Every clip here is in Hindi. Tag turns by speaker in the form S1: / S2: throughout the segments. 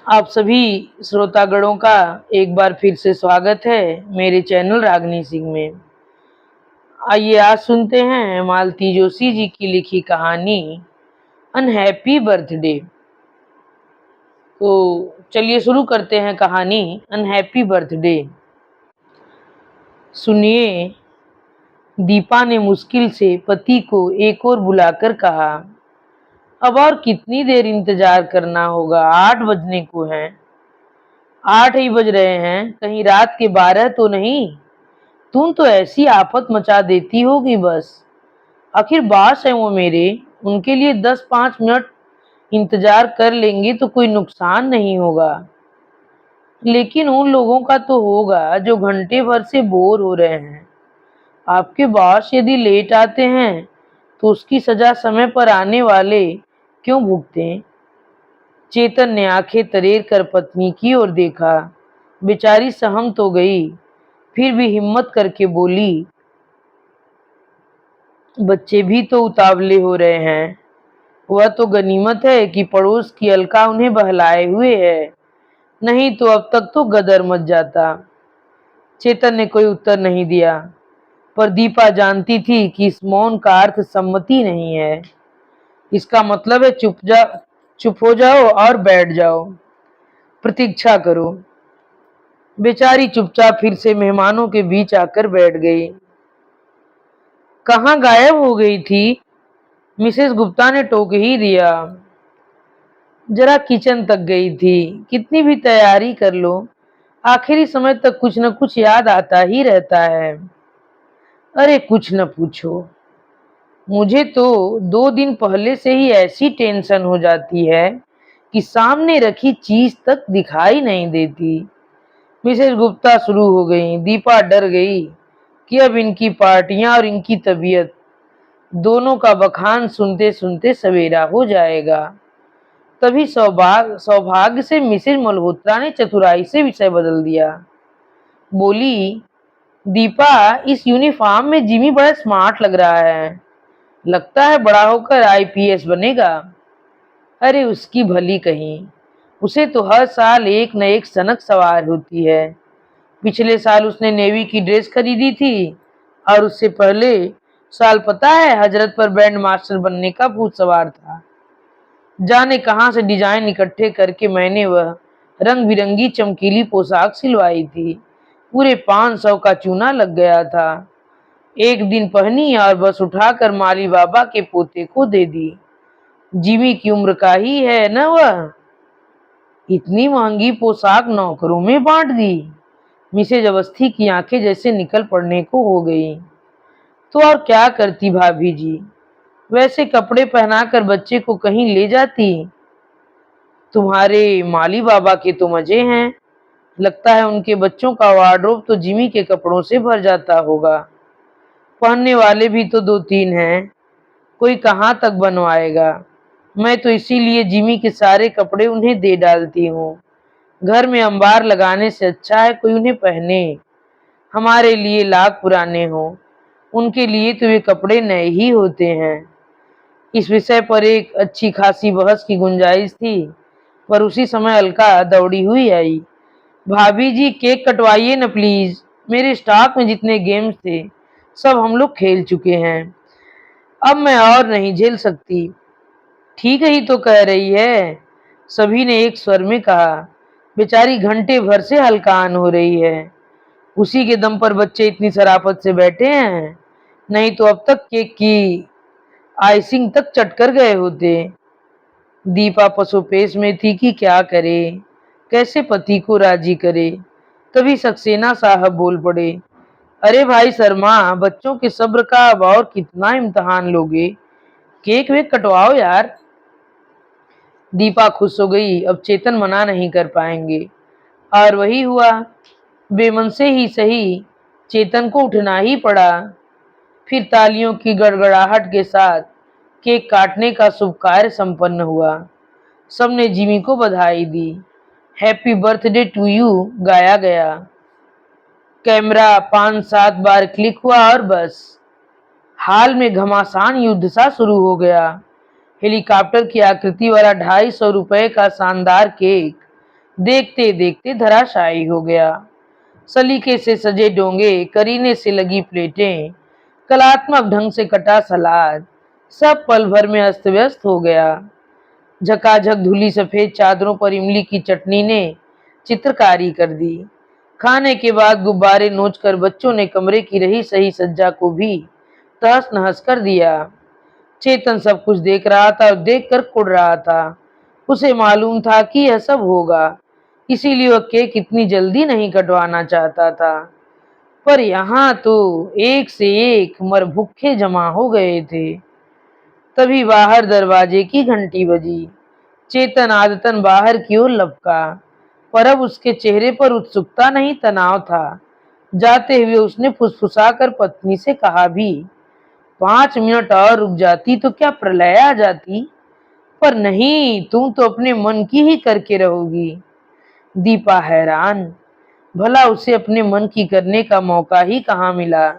S1: आप सभी श्रोतागणों का एक बार फिर से स्वागत है मेरे चैनल रागनी सिंह में। आइए आज सुनते हैं मालती जोशी जी की लिखी कहानी अनहैप्पी बर्थडे। तो चलिए शुरू करते हैं कहानी अनहैप्पी बर्थडे। सुनिए, दीपा ने मुश्किल से पति को एक और बुलाकर कहा, अब और कितनी देर इंतजार करना होगा? 8 बजने को हैं। 8 ही बज रहे हैं, कहीं रात के 12 तो नहीं? तुम तो ऐसी आफत मचा देती होगी बस। आखिर बास है वो मेरे, उनके लिए 10-5 मिनट इंतजार कर लेंगे तो कोई नुकसान नहीं होगा। लेकिन उन लोगों का तो होगा जो घंटे भर से बोर हो रहे हैं। आपके बॉस यदि लेट आते हैं तो उसकी सजा समय पर आने वाले क्यों भुगतें? चेतन ने आंखें तरेर कर पत्नी की ओर देखा। बेचारी सहम तो गई, फिर भी हिम्मत करके बोली, बच्चे भी तो उतावले हो रहे हैं। वह तो गनीमत है कि पड़ोस की अलका उन्हें बहलाए हुए है, नहीं तो अब तक तो गदर मच जाता। चेतन ने कोई उत्तर नहीं दिया, पर दीपा जानती थी कि इस मौन का अर्थ सम्मति नहीं है। इसका मतलब है चुप हो जाओ और बैठ जाओ, प्रतीक्षा करो। बेचारी चुपचाप फिर से मेहमानों के बीच आकर बैठ गई। कहाँ गायब हो गई थी? मिसेस गुप्ता ने टोक ही दिया। जरा किचन तक गई थी। कितनी भी तैयारी कर लो, आखिरी समय तक कुछ न कुछ याद आता ही रहता है। अरे कुछ न पूछो, मुझे तो 2 दिन पहले से ही ऐसी टेंशन हो जाती है कि सामने रखी चीज तक दिखाई नहीं देती। मिसेस गुप्ता शुरू हो गई। दीपा डर गई कि अब इनकी पार्टियां और इनकी तबीयत दोनों का बखान सुनते सुनते सवेरा हो जाएगा। तभी सौभाग्य से मिसेज मल्होत्रा ने चतुराई से विषय बदल दिया। बोली, दीपा, इस यूनिफॉर्म में जिमी बड़ा स्मार्ट लग रहा है। लगता है बड़ा होकर आईपीएस बनेगा। अरे उसकी भली कहीं, उसे तो हर साल एक न एक सनक सवार होती है। पिछले साल उसने नेवी की ड्रेस खरीदी थी और उससे पहले साल पता है हजरत पर बैंड मास्टर बनने का भूत सवार था। जाने कहां से डिजाइन इकट्ठे करके मैंने वह रंग बिरंगी चमकीली पोशाक सिलवाई थी। पूरे 500 का चूना लग गया था। एक दिन पहनी और बस उठाकर माली बाबा के पोते को दे दी। जिमी की उम्र का ही है न वह। इतनी महंगी पोशाक नौकरों में बांट दी। मिसेज अवस्थी की आंखें जैसे निकल पड़ने को हो गई। तो और क्या करती भाभी जी, वैसे कपड़े पहनाकर बच्चे को कहीं ले जाती। तुम्हारे माली बाबा के तो मजे हैं। लगता है उनके बच्चों का वार्डरोब तो जिमी के कपड़ों से भर जाता होगा। पहनने वाले भी तो 2-3 हैं, कोई कहाँ तक बनवाएगा। मैं तो इसीलिए जिमी के सारे कपड़े उन्हें दे डालती हूँ। घर में अंबार लगाने से अच्छा है कोई उन्हें पहने। हमारे लिए लाख पुराने हो, उनके लिए तो ये कपड़े नए ही होते हैं। इस विषय पर एक अच्छी खासी बहस की गुंजाइश थी, पर उसी समय अलका दौड़ी हुई आई। भाभी जी, केक कटवाइए न प्लीज। मेरे स्टॉक में जितने गेम्स थे सब हम लोग खेल चुके हैं, अब मैं और नहीं झेल सकती। ठीक ही तो कह रही है, सभी ने एक स्वर में कहा। बेचारी घंटे भर से हलकान हो रही है। उसी के दम पर बच्चे इतनी शराफत से बैठे हैं, नहीं तो अब तक केक की आइसिंग तक चट कर गए होते। दीपा पसोपेश में थी कि क्या करे, कैसे पति को राजी करे। तभी सक्सेना साहब बोल पड़े, अरे भाई शर्मा, बच्चों के सब्र का अब और कितना इम्तिहान लोगे? केक वेक कटवाओ यार। दीपा खुश हो गई, अब चेतन मना नहीं कर पाएंगे। और वही हुआ। बेमन से ही सही, चेतन को उठना ही पड़ा। फिर तालियों की गड़गड़ाहट के साथ केक काटने का शुभ कार्य संपन्न हुआ। सबने जिमी को बधाई दी। हैप्पी बर्थडे टू यू गाया गया। कैमरा 5-7 बार क्लिक हुआ और बस हाल में घमासान युद्ध सा शुरू हो गया। हेलीकॉप्टर की आकृति वाला 250 रुपए का शानदार केक देखते देखते धराशायी हो गया। सलीके से सजे डोंगे, करीने से लगी प्लेटें, कलात्मक ढंग से कटा सलाद, सब पल भर में अस्त व्यस्त हो गया। झकाझक धुली सफेद चादरों पर इमली की चटनी ने चित्रकारी कर दी। खाने के बाद गुब्बारे नोचकर बच्चों ने कमरे की रही सही सज्जा को भी तहस नहस कर दिया। चेतन सब कुछ देख रहा था और देख कर कुढ़ रहा था। उसे मालूम था कि यह सब होगा, इसीलिए वह केक इतनी जल्दी नहीं कटवाना चाहता था। पर यहाँ तो एक से एक मरभुक्खे जमा हो गए थे। तभी बाहर दरवाजे की घंटी बजी। चेतन आदतन बाहर की ओर लपका, पर अब उसके चेहरे पर उत्सुकता नहीं, तनाव था। जाते हुए उसने फुसफुसाकर पत्नी से कहा भी, 5 मिनट और रुक जाती तो क्या प्रलय आ जाती। पर नहीं, तुम तो अपने मन की ही करके रहोगी। दीपा हैरान, भला उसे अपने मन की करने का मौका ही कहाँ मिला,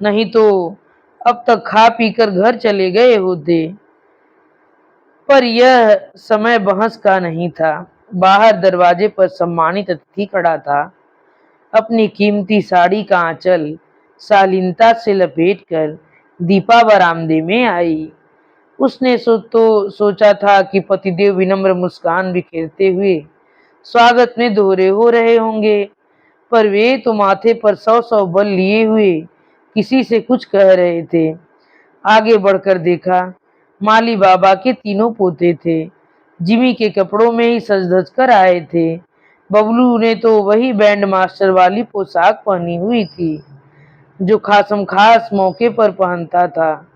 S1: नहीं तो अब तक खा पी कर घर चले गए होते। पर यह समय बहस का नहीं था। बाहर दरवाजे पर सम्मानित अतिथि खड़ा था। अपनी कीमती साड़ी का आंचल शालीनता से लपेटकर दीपा बरामदे में आई। उसने सोचा था कि पतिदेव विनम्र मुस्कान बिखेरते हुए स्वागत में दोहरे हो रहे होंगे, पर वे तो माथे पर 100 बल लिए हुए किसी से कुछ कह रहे थे। आगे बढ़कर देखा, माली बाबा के तीनों पोते थे। जिमी के कपड़ों में ही सज धज कर आए थे। बबलू ने तो वही बैंड मास्टर वाली पोशाक पहनी हुई थी जो खासम खास मौके पर पहनता था।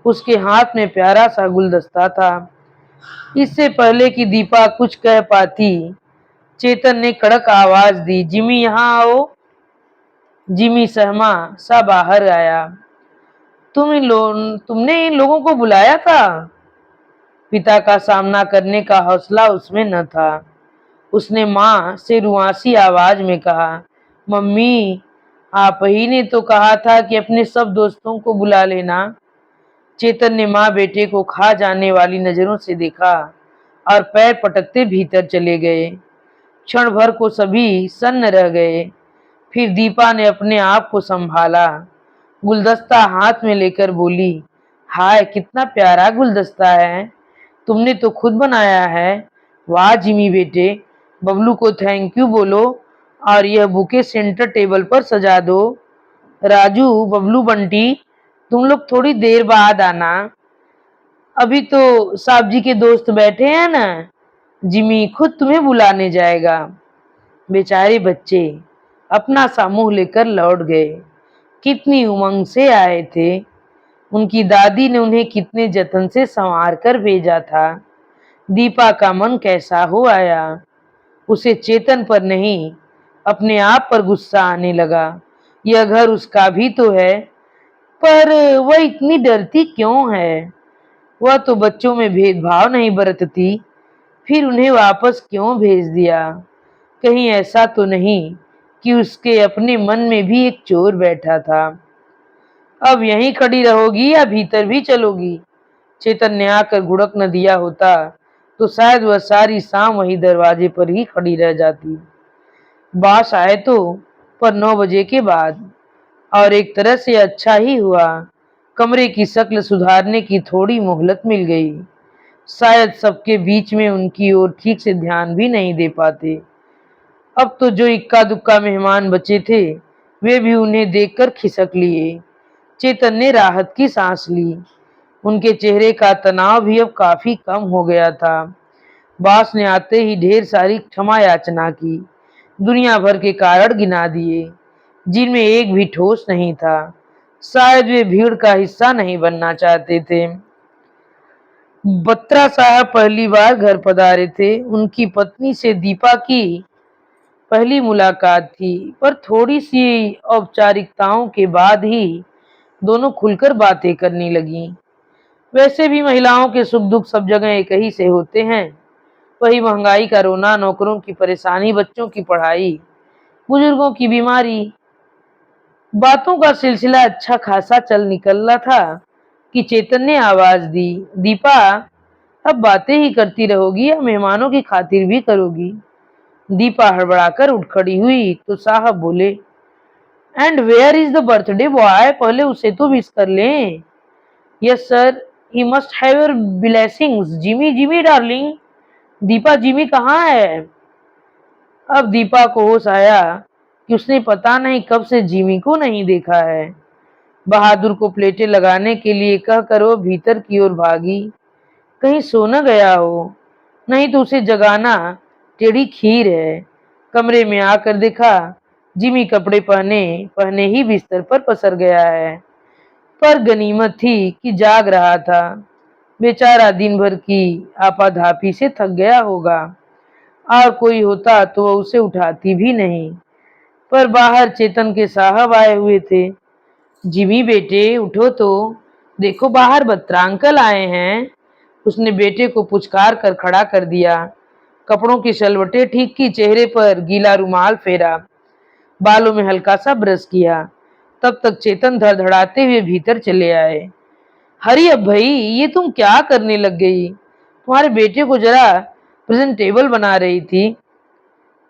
S1: उसके हाथ में प्यारा सा गुलदस्ता था। इससे पहले कि दीपा कुछ कह पाती, चेतन ने कड़क आवाज दी, जिमी यहाँ आओ। जिमी सहमा सा बाहर आया। तुमने इन लोगों को बुलाया था? पिता का सामना करने का हौसला उसमें न था। उसने माँ से रुआसी आवाज में कहा, मम्मी, आप ही ने तो कहा था कि अपने सब दोस्तों को बुला लेना। चेतन ने माँ बेटे को खा जाने वाली नजरों से देखा और पैर पटकते भीतर चले गए। क्षण भर को सभी सन्न रह गए। फिर दीपा ने अपने आप को संभाला। गुलदस्ता हाथ में लेकर बोली, हाय कितना प्यारा गुलदस्ता है, तुमने तो खुद बनाया है। वाह जिमी बेटे, बबलू को थैंक यू बोलो और यह बुके सेंटर टेबल पर सजा दो। राजू, बबलू, बंटी, तुम लोग थोड़ी देर बाद आना, अभी तो साहब जी के दोस्त बैठे हैं ना, जिमी खुद तुम्हें बुलाने जाएगा। बेचारे बच्चे अपना सा मुंह लेकर लौट गए। कितनी उमंग से आए थे। उनकी दादी ने उन्हें कितने जतन से संवार कर भेजा था। दीपा का मन कैसा हो आया। उसे चेतन पर नहीं, अपने आप पर गुस्सा आने लगा। यह घर उसका भी तो है, पर वह इतनी डरती क्यों है? वह तो बच्चों में भेदभाव नहीं बरतती, फिर उन्हें वापस क्यों भेज दिया? कहीं ऐसा तो नहीं कि उसके अपने मन में भी एक चोर बैठा था। अब यहीं खड़ी रहोगी या भीतर भी चलोगी? चेतन ने आकर घुड़क न दिया होता तो शायद वह सारी शाम वही दरवाजे पर ही खड़ी रह जाती। बास आए तो, पर 9 बजे के बाद। और एक तरह से अच्छा ही हुआ। कमरे की शक्ल सुधारने की थोड़ी मोहलत मिल गई। शायद सबके बीच में उनकी ओर ठीक से ध्यान भी नहीं दे पाते। अब तो जो इक्का दुक्का मेहमान बचे थे, वे भी उन्हें देखकर खिसक लिए। चेतन ने राहत की सांस ली। उनके चेहरे का तनाव भी अब काफी कम हो गया था। बास ने आते ही ढेर सारी क्षमा याचना की, दुनिया भर के कारण गिना दिए, जिनमें एक भी ठोस नहीं था। शायद वे भीड़ का हिस्सा नहीं बनना चाहते थे। बत्रा साहब पहली बार घर पधारे थे। उनकी पत्नी से दीपा की पहली मुलाकात थी, पर थोड़ी सी औपचारिकताओं के बाद ही दोनों खुलकर बातें करने लगी। वैसे भी महिलाओं के सुख दुख सब जगह एक ही से होते हैं। वही महंगाई का रोना, नौकरों की परेशानी, बच्चों की पढ़ाई, बुजुर्गों की बीमारी। बातों का सिलसिला अच्छा खासा चल निकला था कि चेतन ने आवाज दी, दीपा, अब बातें ही करती रहोगी या मेहमानों की खातिर भी करोगी? दीपा हड़बड़ाकर उठ खड़ी हुई तो साहब बोले, and where is the birthday boy, पहले उसे तो विश कर लें। Yes sir, he must have your blessings. Jimmy Jimmy darling, Deepa Jimmy कहाँ है? अब दीपा को होश आया कि उसने पता नहीं कब से जिमी को नहीं देखा है। बहादुर को प्लेटें लगाने के लिए कहकर वो भीतर की ओर भागी। कहीं सो न गया हो, नहीं तो उसे जगाना टेढ़ी खीर है। कमरे में आकर देखा जिमी कपड़े पहने पहने ही बिस्तर पर पसर गया है। पर गनीमत थी कि जाग रहा था। बेचारा दिन भर की आपाधापी से थक गया होगा, और कोई होता तो वह उसे उठाती भी नहीं। पर बाहर चेतन के साहब आए हुए थे। जिमी बेटे उठो तो, देखो बाहर बत्रा अंकल आए हैं। उसने बेटे को पुचकार कर खड़ा कर दिया, कपड़ों की शलवटें ठीक की, चेहरे पर गीला रुमाल फेरा, बालों में हल्का सा ब्रश किया। तब तक चेतन धड़धड़ाते हुए भीतर चले आए। हरी अब भाई, ये तुम क्या करने लग गई? तुम्हारे बेटे को जरा प्रेजेंटेबल बना रही थी।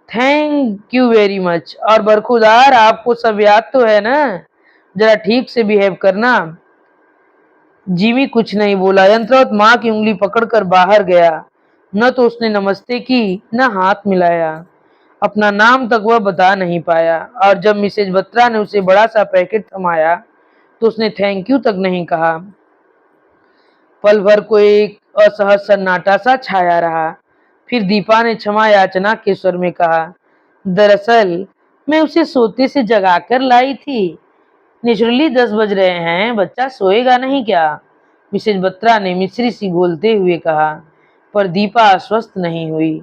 S1: Thank you very much. और बरखुदार, आपको सब याद तो है ना? जरा ठीक से बिहेव करना। जिमी कुछ नहीं बोला। यंत्रवत माँ की उंगली पकड़कर बाहर गया। न तो उसने नमस्ते की, न हाथ मिलाया। अपना नाम तक वह बता नहीं पाया। और जब मिसेज बत्रा ने उसे बड़ा सा पैकेट थमाया तो उसने थैंक यू तक नहीं कहा। पल भर को एक असहज सन्नाटा सा छाया रहा। फिर दीपा ने क्षमा याचना के स्वर में कहा, दरअसल मैं उसे सोते से जगाकर लाई थी। नेचुरली 10 बज रहे हैं, बच्चा सोएगा नहीं क्या? मिसेज बत्रा ने मिश्री सी घोलते हुए कहा। पर दीपा आश्वस्त नहीं हुई।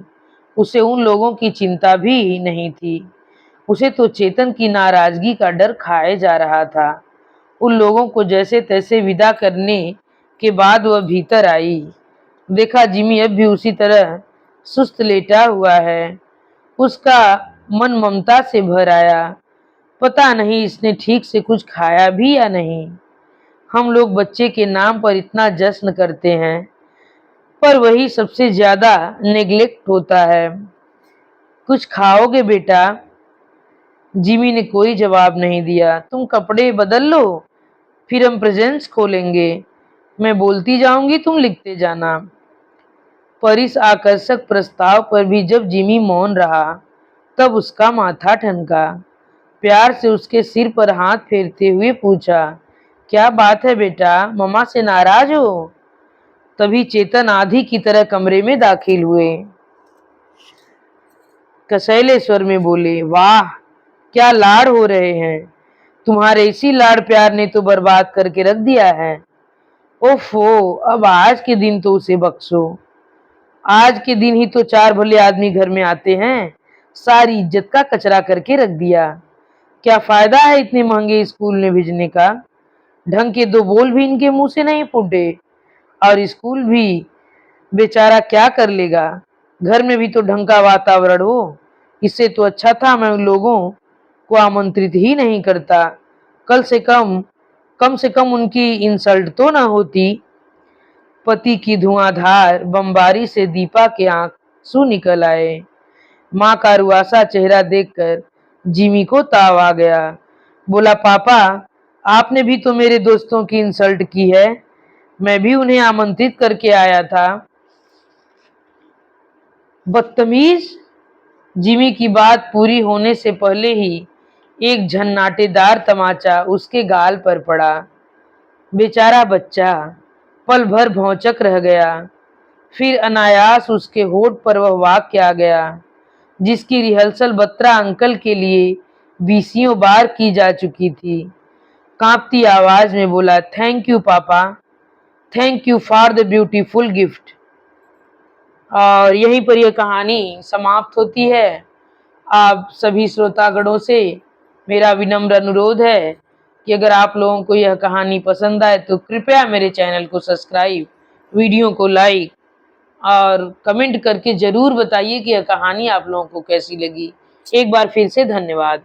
S1: उसे उन लोगों की चिंता भी नहीं थी। उसे तो चेतन की नाराजगी का डर खाए जा रहा था। उन लोगों को जैसे तैसे विदा करने के बाद वह भीतर आई। देखा जिमी अब भी उसी तरह सुस्त लेटा हुआ है। उसका मन ममता से भर आया। पता नहीं इसने ठीक से कुछ खाया भी या नहीं। हम लोग बच्चे के नाम पर इतना जश्न करते हैं, पर वही सबसे ज्यादा नेग्लेक्ट होता है। कुछ खाओगे बेटा? जिमी ने कोई जवाब नहीं दिया। तुम कपड़े बदल लो, फिर हम प्रेजेंट्स खोलेंगे। मैं बोलती जाऊंगी, तुम लिखते जाना। पर इस आकर्षक प्रस्ताव पर भी जब जिमी मौन रहा, तब उसका माथा ठनका। प्यार से उसके सिर पर हाथ फेरते हुए पूछा, क्या बात है बेटा, मम्मा से नाराज हो? तभी चेतन आधी की तरह कमरे में दाखिल हुए। कसैले स्वर में बोले, वाह क्या लाड़ हो रहे हैं। तुम्हारे इसी लाड़ प्यार ने तो बर्बाद करके रख दिया है। ओफो, अब आज के दिन तो उसे बख्शो। आज के दिन ही तो 4 भले आदमी घर में आते हैं, सारी इज्जत का कचरा करके रख दिया। क्या फायदा है इतने महंगे स्कूल में भेजने का? ढंग के 2 बोल भी इनके मुंह से नहीं फूटे। और स्कूल भी बेचारा क्या कर लेगा? घर में भी तो ढंग का वातावरण हो। इससे तो अच्छा था मैं उन लोगों को आमंत्रित ही नहीं करता। कम से कम उनकी इंसल्ट तो ना होती। पति की धुआंधार बमबारी से दीपा के आंसू निकल आए। माँ का रुआसा चेहरा देखकर जिमी को ताव आ गया। बोला, पापा आपने भी तो मेरे दोस्तों की इंसल्ट की है। मैं भी उन्हें आमंत्रित करके आया था। बदतमीज। जिमी की बात पूरी होने से पहले ही एक झन्नाटेदार तमाचा उसके गाल पर पड़ा। बेचारा बच्चा पल भर भौचक रह गया। फिर अनायास उसके होठ पर वह वाक्य आ गया जिसकी रिहर्सल बत्रा अंकल के लिए बीसियों बार की जा चुकी थी। कांपती आवाज में बोला, थैंक यू पापा, thank you for the beautiful gift. और यहीं पर यह कहानी समाप्त होती है। आप सभी श्रोतागणों से मेरा विनम्र अनुरोध है कि अगर आप लोगों को यह कहानी पसंद आए तो कृपया मेरे चैनल को सब्सक्राइब, वीडियो को लाइक और कमेंट करके जरूर बताइए कि यह कहानी आप लोगों को कैसी लगी। एक बार फिर से धन्यवाद।